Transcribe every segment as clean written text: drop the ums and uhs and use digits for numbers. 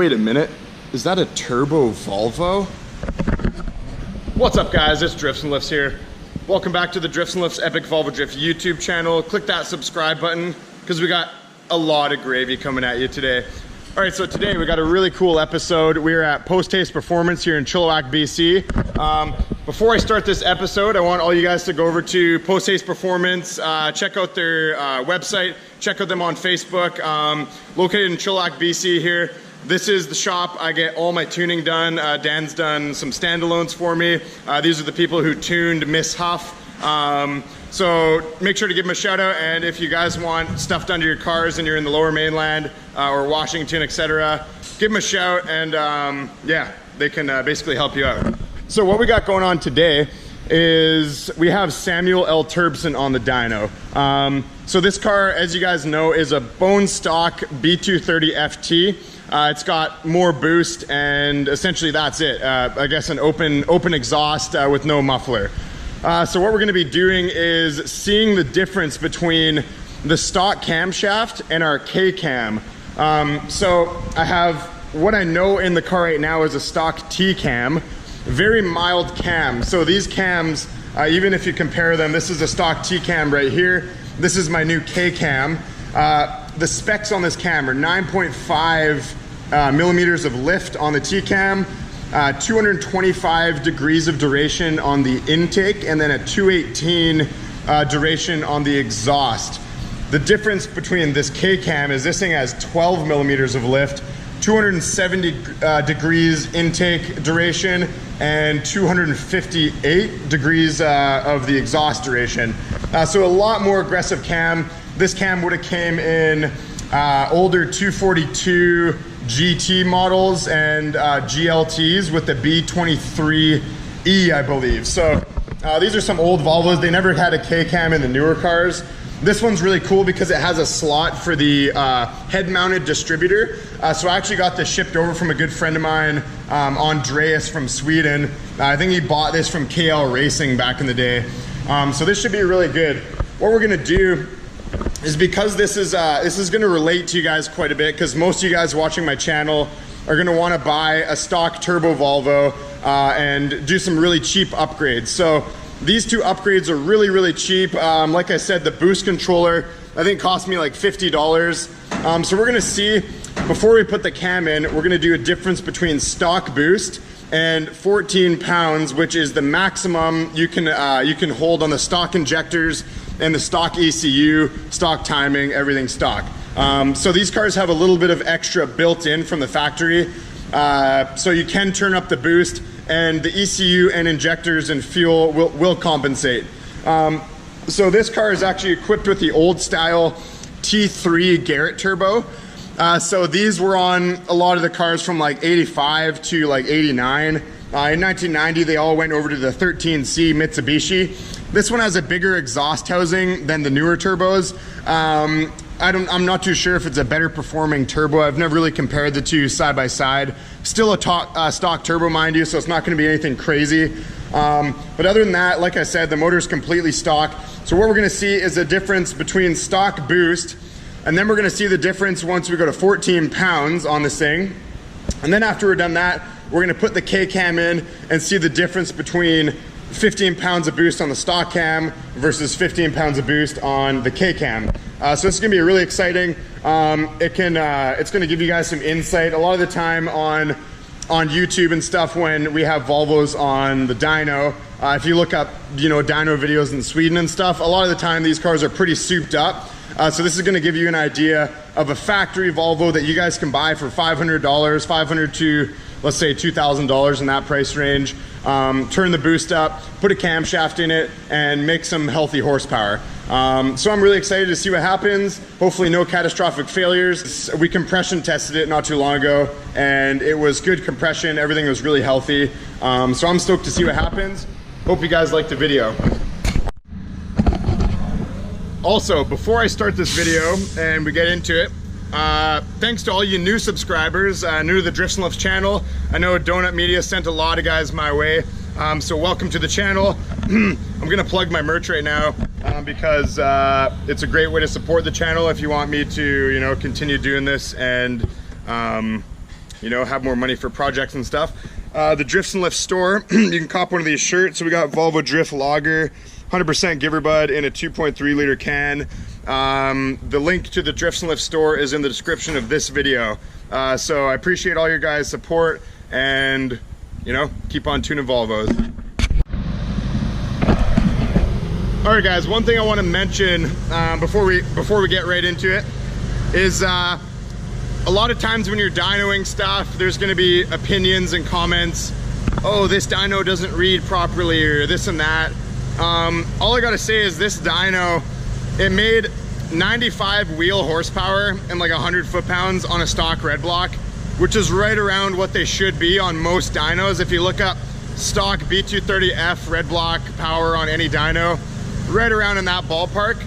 wait a minute. Is that a turbo Volvo? What's up guys, it's Drifts and Lifts here. Welcome back to the Drifts and Lifts Epic Volvo Drift YouTube channel. Click that subscribe button because we got a lot of gravy coming at you today. All right, so today we got a really cool episode. We're at Post Haste Performance here in Chilliwack, BC. Before I start this episode, I want all you guys to go over to Post Haste Performance, check out their website, check out them on Facebook, located in Chilliwack, BC here. This is the shop I get all my tuning done. Dan's done some standalones for me. These are the people who tuned Miss Huff. So make sure to give them a shout out, and if you guys want stuff done to your cars and you're in the Lower Mainland or Washington, etc., give them a shout, and yeah, they can basically help you out. So what we got going on today is we have Samuel L. Turbson on the dyno. So this car, as you guys know, is a bone stock B230 FT. It's got more boost, and essentially that's it. I guess an open exhaust with no muffler. So what we're going to be doing is seeing the difference between the stock camshaft and our K-cam. So I have what I know in the car right now is a stock T-cam, very mild cam. So these cams, even if you compare them, this is a stock T-cam right here. This is my new K-cam. The specs on this cam are 9.5 millimeters of lift on the T-cam, 225 degrees of duration on the intake, and then a 218 duration on the exhaust. The difference between this K-cam is this thing has 12 millimeters of lift, 270 degrees intake duration, and 258 degrees of the exhaust duration. So a lot more aggressive cam. This cam would have came in older 242 GT models and GLTs with the B23E, I believe. So these are some old Volvos. They never had a K-cam in the newer cars. This one's really cool because it has a slot for the head-mounted distributor. So I actually got this shipped over from a good friend of mine, Andreas from Sweden. I think he bought this from KL Racing back in the day. So this should be really good. What we're gonna do is, because this is gonna relate to you guys quite a bit, because most of you guys watching my channel are gonna wanna buy a stock turbo Volvo and do some really cheap upgrades. So these two upgrades are really, really cheap. Like I said, the boost controller, I think cost me like $50. So we're gonna see, before we put the cam in, we're gonna do a difference between stock boost and 14 pounds, which is the maximum you can hold on the stock injectors and the stock ECU, stock timing, everything stock. So these cars have a little bit of extra built in from the factory. So you can turn up the boost, and the ECU and injectors and fuel will compensate. So this car is actually equipped with the old style T3 Garrett turbo. So these were on a lot of the cars from like 85 to like 89. In 1990, they all went over to the 13C Mitsubishi. This one has a bigger exhaust housing than the newer turbos. I'm not too sure if it's a better performing turbo. I've never really compared the two side by side. Still a stock turbo, mind you, so it's not gonna be anything crazy. But other than that, like I said, the motor's completely stock. So what we're gonna see is a difference between stock boost, and then we're gonna see the difference once we go to 14 pounds on this thing. And then after we're done that, we're gonna put the K-cam in and see the difference between 15 pounds of boost on the stock cam versus 15 pounds of boost on the K-cam. So this is gonna be really exciting. It's gonna give you guys some insight. A lot of the time on YouTube and stuff, when we have Volvos on the dyno, if you look up, dyno videos in Sweden and stuff, a lot of the time these cars are pretty souped up. So this is gonna give you an idea of a factory Volvo that you guys can buy for $500, $500 to, let's say, $2,000 in that price range. Turn the boost up, put a camshaft in it, and make some healthy horsepower. So I'm really excited to see what happens. Hopefully no catastrophic failures. We compression tested it not too long ago, and it was good compression. Everything was really healthy. So I'm stoked to see what happens. Hope you guys liked the video. Also, before I start this video and we get into it, thanks to all you new subscribers, new to the Drifts and Lifts channel. I know Donut Media sent a lot of guys my way, so welcome to the channel. I'm gonna plug my merch right now because it's a great way to support the channel if you want me to, continue doing this and you know, have more money for projects and stuff. The Drifts and Lifts store, you can cop one of these shirts. So we got Volvo Drift Lager, 100% Giver Bud in a 2.3 liter can. The link to the Drifts and Lifts store is in the description of this video. So I appreciate all your guys' support, and you know, keep on tuning Volvos. All right, guys. One thing I want to mention before we get right into it is a lot of times when you're dynoing stuff, there's going to be opinions and comments. Oh, this dyno doesn't read properly, or this and that. All I got to say is this dyno, it made 95 wheel horsepower and like 100 foot-pounds on a stock red block, which is right around what they should be on most dynos. If you look up stock B230F red block power on any dyno, right around in that ballpark.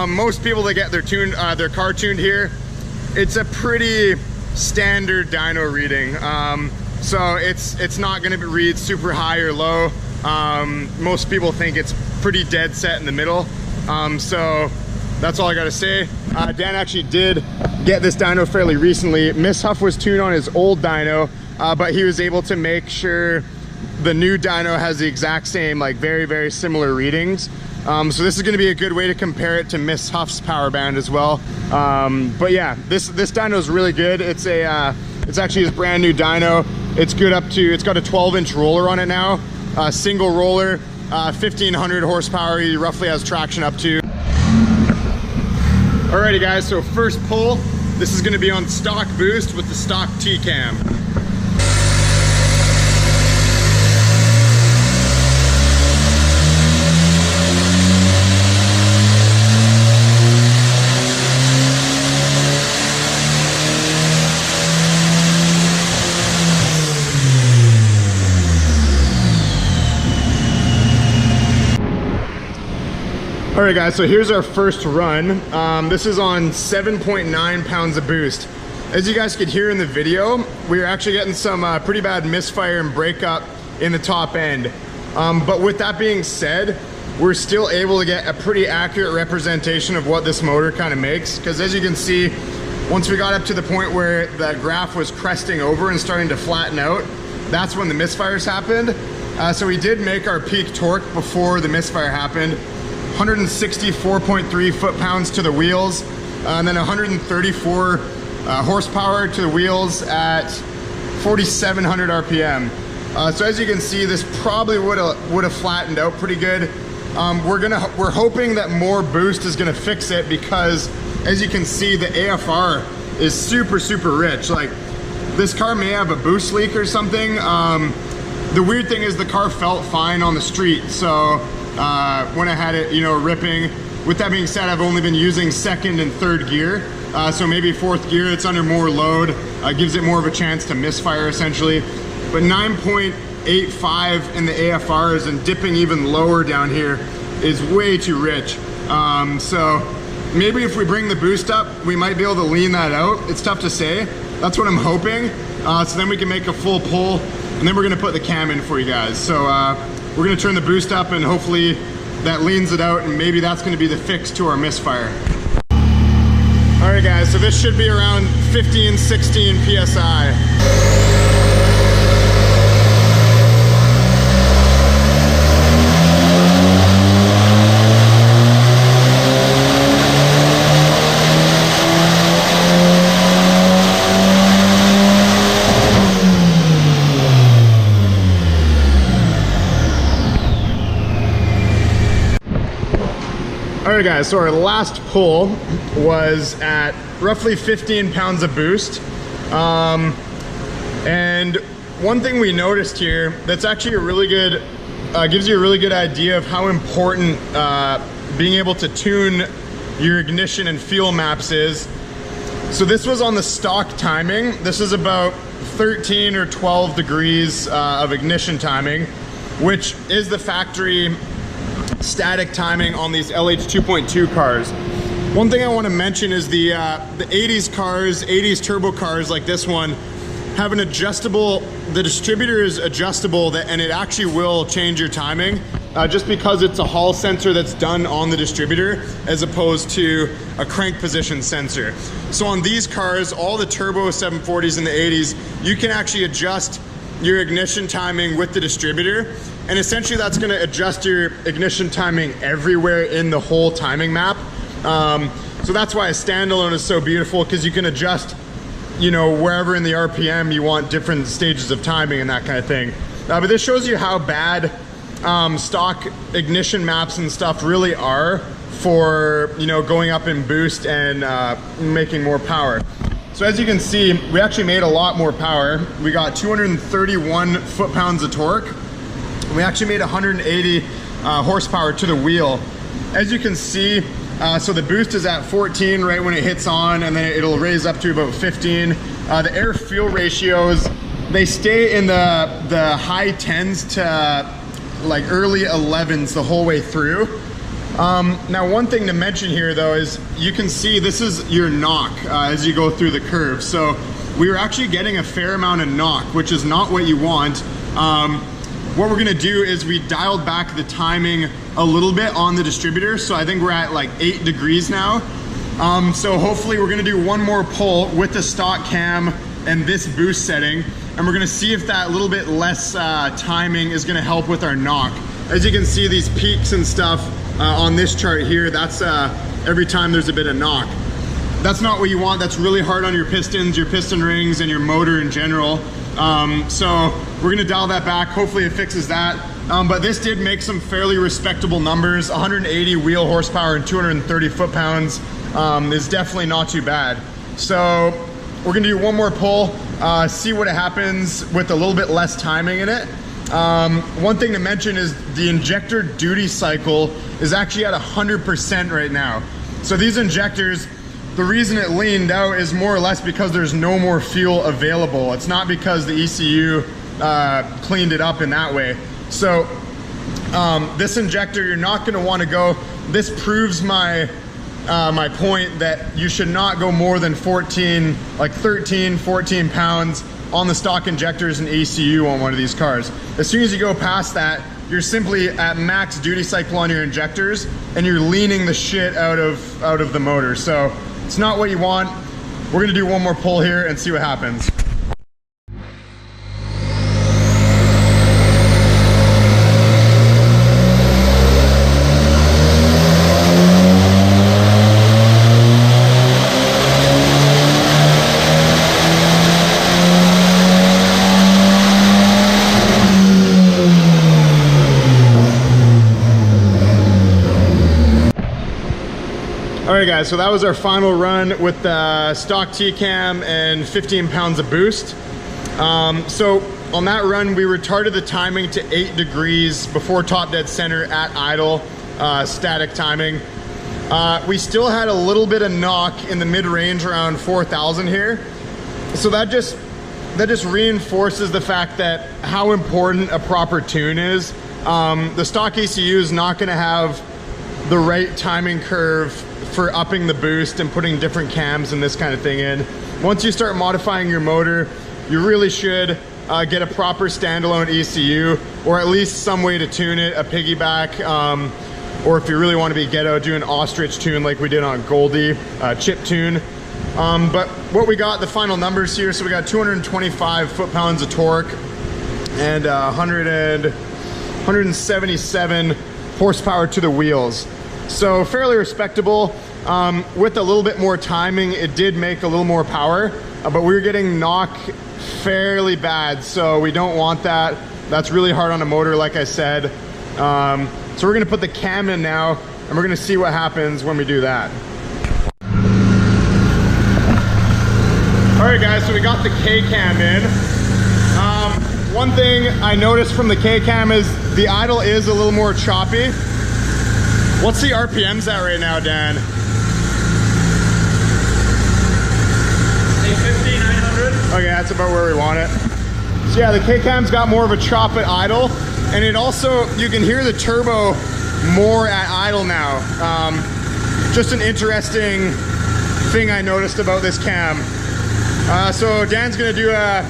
Most people that get their car tuned here, it's a pretty standard dyno reading. So it's not going to read super high or low. Most people think it's pretty dead set in the middle. So that's all I got to say. Dan actually did get this dyno fairly recently. Miss Huff was tuned on his old dyno, but he was able to make sure the new dyno has the exact same, like very similar readings. So this is going to be a good way to compare it to Miss Huff's power band as well. But yeah, this dyno is really good. It's actually his brand new dyno. It's good up to, it's got a 12-inch roller on it now, single roller, 1500 horsepower. He roughly has traction up to. Alrighty guys, so first pull, this is going to be on stock boost with the stock T-cam. All right guys, so here's our first run. This is on 7.9 pounds of boost. As you guys could hear in the video, we are actually getting some pretty bad misfire and breakup in the top end. But with that being said, we're still able to get a pretty accurate representation of what this motor kind of makes. Because as you can see, once we got up to the point where the graph was cresting over and starting to flatten out, that's when the misfires happened. So we did make our peak torque before the misfire happened. 164.3 foot-pounds to the wheels, and then 134 horsepower to the wheels at 4,700 RPM. So as you can see, this probably would have flattened out pretty good. We're hoping that more boost is gonna fix it, because as you can see, the AFR is super rich. Like, this car may have a boost leak or something. The weird thing is the car felt fine on the street, so when I had it, you know, ripping. With that being said, I've only been using second and third gear, so maybe fourth gear, it's under more load, gives it more of a chance to misfire essentially. But 9.85 in the AFRs and dipping even lower down here is way too rich. So maybe if we bring the boost up, we might be able to lean that out. It's tough to say. That's what I'm hoping. So then we can make a full pull, and then we're gonna put the cam in for you guys. So we're gonna turn the boost up, and hopefully that leans it out, and maybe that's gonna be the fix to our misfire. All right guys, so this should be around 15, 16 PSI. All right guys, so our last pull was at roughly 15 pounds of boost. And one thing we noticed here that's actually a really good, gives you a really good idea of how important being able to tune your ignition and fuel maps is. So this was on the stock timing. This is about 13 or 12 degrees of ignition timing, which is the factory static timing on these LH 2.2 cars. One thing I want to mention is the 80s cars, 80s turbo cars like this one have an adjustable, the distributor is adjustable, and it actually will change your timing just because it's a Hall sensor that's done on the distributor as opposed to a crank position sensor. So on these cars, all the turbo 740s in the 80s you can actually adjust your ignition timing with the distributor, and essentially that's going to adjust your ignition timing everywhere in the whole timing map. So that's why a standalone is so beautiful, because you can adjust, you know, wherever in the RPM you want different stages of timing and that kind of thing. But this shows you how bad stock ignition maps and stuff really are for, you know, going up in boost and making more power. So as you can see, we actually made a lot more power. We got 231 foot-pounds of torque. We actually made 180 horsepower to the wheel. As you can see, so the boost is at 14 right when it hits on, and then it'll raise up to about 15. The air-fuel ratios, they stay in the high 10s to like early 11s the whole way through. Now, one thing to mention here though is you can see this is your knock as you go through the curve. So we were actually getting a fair amount of knock, which is not what you want. What we're gonna do is we dialed back the timing a little bit on the distributor. So I think we're at like 8 degrees now. So hopefully we're gonna do one more pull with the stock cam and this boost setting, and we're gonna see if that little bit less timing is gonna help with our knock. As you can see, these peaks and stuff on this chart here, that's every time there's a bit of knock. That's not what you want. That's really hard on your pistons, your piston rings, and your motor in general. So we're gonna dial that back. Hopefully it fixes that. But this did make some fairly respectable numbers. 180 wheel horsepower and 230 foot-pounds is definitely not too bad. So we're gonna do one more pull, see what happens with a little bit less timing in it. One thing to mention is the injector duty cycle is actually at 100% right now. So these injectors, the reason it leaned out is more or less because there's no more fuel available. It's not because the ECU cleaned it up in that way. So this injector, you're not gonna wanna go, this proves my my point that you should not go more than 14, like 13, 14 pounds on the stock injectors and ECU on one of these cars. As soon as you go past that, you're simply at max duty cycle on your injectors, and you're leaning the shit out of the motor. So it's not what you want. We're gonna do one more pull here and see what happens. All right guys, so that was our final run with the stock T-cam and 15 pounds of boost. So on that run, we retarded the timing to 8 degrees before top dead center at idle, static timing. We still had a little bit of knock in the mid-range around 4,000 here. So that just reinforces the fact that how important a proper tune is. The stock ECU is not gonna have the right timing curve for upping the boost and putting different cams and this kind of thing in. Once you start modifying your motor, you really should get a proper standalone ECU, or at least some way to tune it, a piggyback, or if you really want to be ghetto, do an ostrich tune like we did on Goldie, chip tune. But what we got, the final numbers here, so we got 225 foot-pounds of torque and 177 horsepower to the wheels. So fairly respectable. With a little bit more timing, it did make a little more power, but we were getting knock fairly bad, so we don't want that. That's really hard on a motor, like I said. So we're gonna put the cam in now, and we're gonna see what happens when we do that. All right guys, so we got the K-cam in. One thing I noticed from the K-cam is the idle is a little more choppy. What's the RPMs at right now, Dan? 5,900. Okay, that's about where we want it. So yeah, the K-cam's got more of a chop at idle, and it also, you can hear the turbo more at idle now. Just an interesting thing I noticed about this cam. So Dan's gonna do a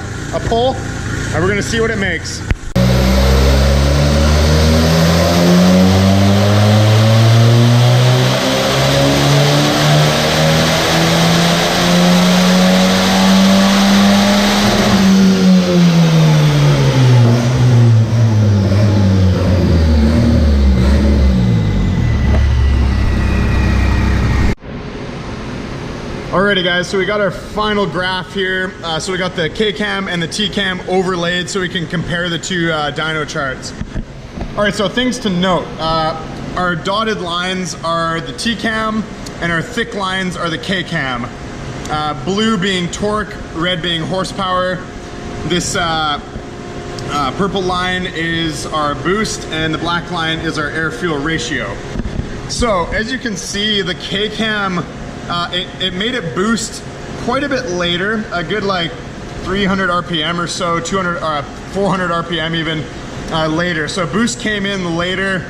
pull, and we're gonna see what it makes. Alrighty guys, so we got our final graph here. So we got the K-cam and the T-cam overlaid so we can compare the two dyno charts. Alright, so things to note. Our dotted lines are the T-cam and our thick lines are the K-cam. Blue being torque, red being horsepower. This purple line is our boost and the black line is our air-fuel ratio. So as you can see, the K-cam, it made it boost quite a bit later, a good like 300 RPM or so, 400 RPM even later. So boost came in later.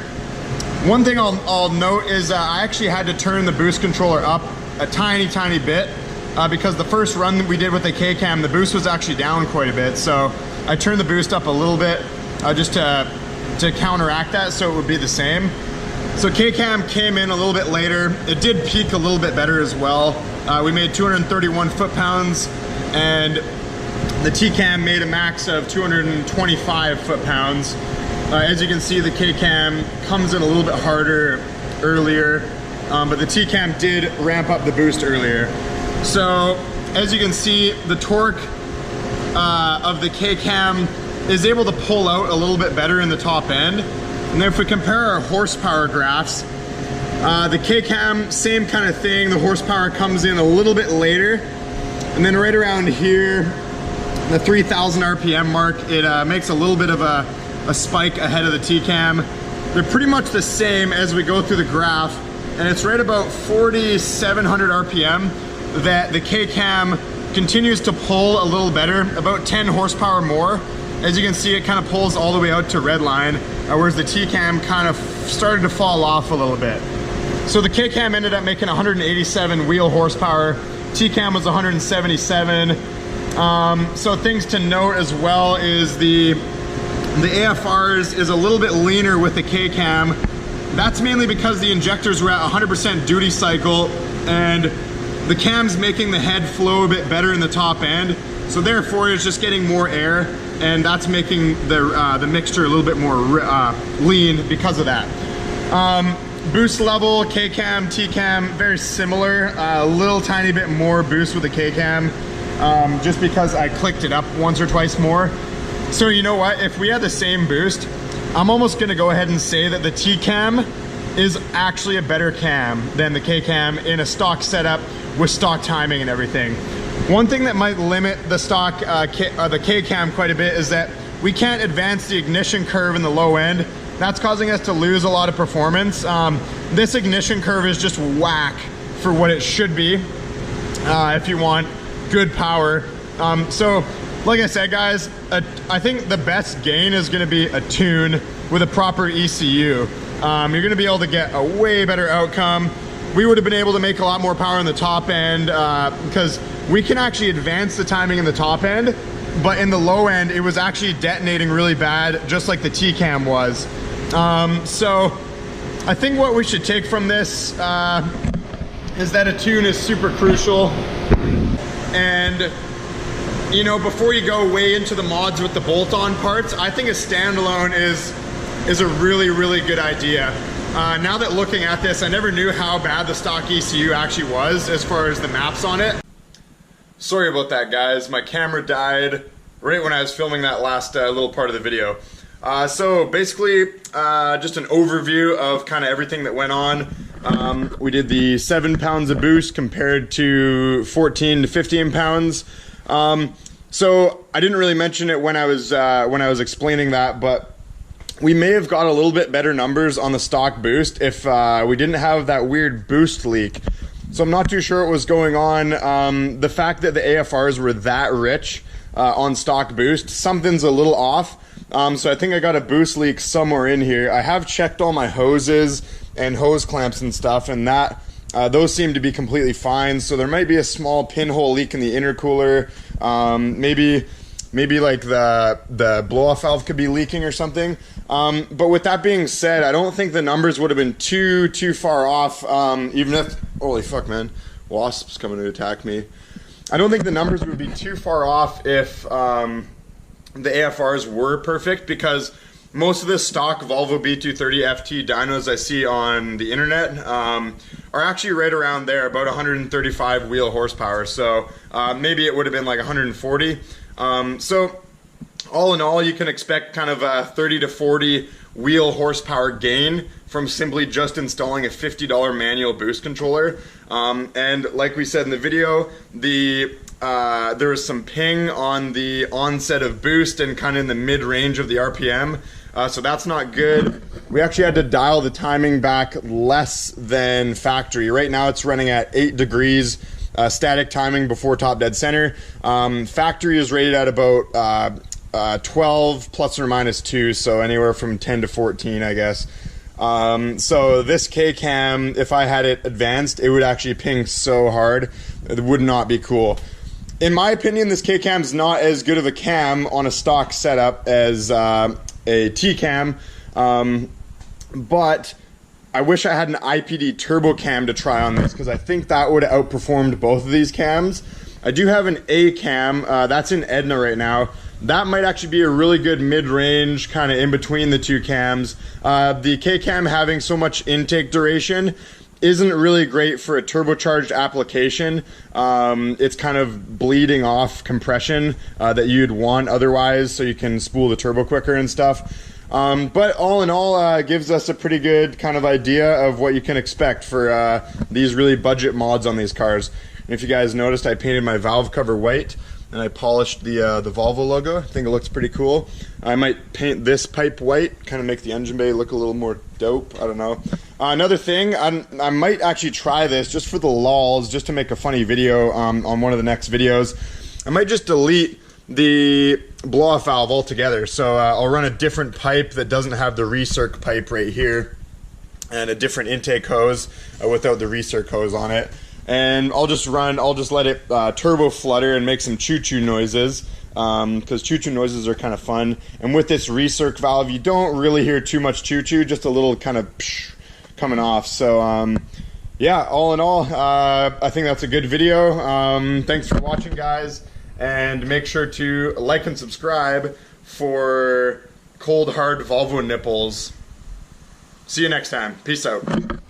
One thing I'll note is I actually had to turn the boost controller up a tiny bit because the first run that we did with the K-cam, the boost was actually down quite a bit. So I turned the boost up a little bit just to counteract that so it would be the same. So K-cam came in a little bit later. It did peak a little bit better as well. We made 231 foot-pounds and the T-cam made a max of 225 foot-pounds. As you can see, the K-cam comes in a little bit harder earlier, but the T-cam did ramp up the boost earlier. So as you can see, the torque of the K-cam is able to pull out a little bit better in the top end. And then if we compare our horsepower graphs, the K-cam, same kind of thing. The horsepower comes in a little bit later. And then right around here, the 3,000 RPM mark, it makes a little bit of a spike ahead of the T-cam. They're pretty much the same as we go through the graph. And it's right about 4,700 RPM that the K-cam continues to pull a little better, about 10 horsepower more. As you can see, it kind of pulls all the way out to red line, whereas the T-cam kind of started to fall off a little bit. So the K-cam ended up making 187 wheel horsepower, T-cam was 177. So things to note as well is the AFRs is a little bit leaner with the K-cam. That's mainly because the injectors were at 100% duty cycle and the cam's making the head flow a bit better in the top end. So therefore it's just getting more air and that's making the mixture a little bit more lean because of that. Boost level, K-cam, T-cam, very similar. A little tiny bit more boost with the K-cam just because I clicked it up once or twice more. So you know what, if we had the same boost, I'm almost gonna go ahead and say that the T-cam is actually a better cam than the K-cam in a stock setup with stock timing and everything. One thing that might limit the stock, the K-cam quite a bit is that we can't advance the ignition curve in the low end. That's causing us to lose a lot of performance. This ignition curve is just whack for what it should be if you want good power. So like I said guys, I think the best gain is gonna be a tune with a proper ECU. You're gonna be able to get a way better outcome. We would have been able to make a lot more power in the top end because we can actually advance the timing in the top end, but in the low end, it was actually detonating really bad, just like the T-cam was. So I think what we should take from this is that a tune is super crucial. And you know, before you go way into the mods with the bolt-on parts, I think a standalone is a really good idea. Now that looking at this, I never knew how bad the stock ECU actually was as far as the maps on it. Sorry about that guys, my camera died right when I was filming that last little part of the video. So basically, just an overview of kind of everything that went on. We did the 7 pounds of boost compared to 14 to 15 pounds. So I didn't really mention it when I was explaining that, but we may have got a little bit better numbers on the stock boost if we didn't have that weird boost leak. So I'm not too sure what was going on. The fact that the AFRs were that rich on stock boost, something's a little off. So I think I got a boost leak somewhere in here. I have checked all my hoses and hose clamps and stuff, and that those seem to be completely fine. So there might be a small pinhole leak in the intercooler. Maybe like the blow-off valve could be leaking or something. But with that being said, I don't think the numbers would have been too far off, even if, holy fuck man, wasps coming to attack me. I don't think the numbers would be too far off if the AFRs were perfect, because most of the stock Volvo B230 FT dynos I see on the internet are actually right around there, about 135 wheel horsepower. So maybe it would have been like 140. So all in all, you can expect kind of a 30 to 40 wheel horsepower gain from simply just installing a $50 manual boost controller. And like we said in the video, there was some ping on the onset of boost and kind of in the mid-range of the RPM. So that's not good. We actually had to dial the timing back less than factory. Right now it's running at 8 degrees static timing before top dead center. Factory is rated at about 12 plus or minus 2, so anywhere from 10 to 14, I guess. So this K-cam, if I had it advanced, it would actually ping so hard. It would not be cool. In my opinion, this K-cam is not as good of a cam on a stock setup as a T-cam, but I wish I had an IPD turbo cam to try on this, because I think that would have outperformed both of these cams. I do have an A cam, that's in Edna right now. That might actually be a really good mid-range, kind of in between the two cams. The K-cam having so much intake duration isn't really great for a turbocharged application. It's kind of bleeding off compression that you'd want otherwise, so you can spool the turbo quicker and stuff. But all in all, gives us a pretty good kind of idea of what you can expect for these really budget mods on these cars. And if you guys noticed, I painted my valve cover white, and I polished the Volvo logo. I think it looks pretty cool. I might paint this pipe white, kind of make the engine bay look a little more dope. I don't know. Another thing, I might actually try this just for the lols, just to make a funny video on one of the next videos. I might just delete the blow-off valve altogether. So I'll run a different pipe that doesn't have the recirc pipe right here, and a different intake hose without the recirc hose on it. And I'll just let it turbo flutter and make some choo-choo noises, because choo-choo noises are kind of fun. And with this recirc valve, you don't really hear too much choo-choo, just a little kind of psh coming off. So yeah, all in all, I think that's a good video. Thanks for watching, guys, and make sure to like and subscribe for cold hard Volvo nipples. See you next time. Peace out.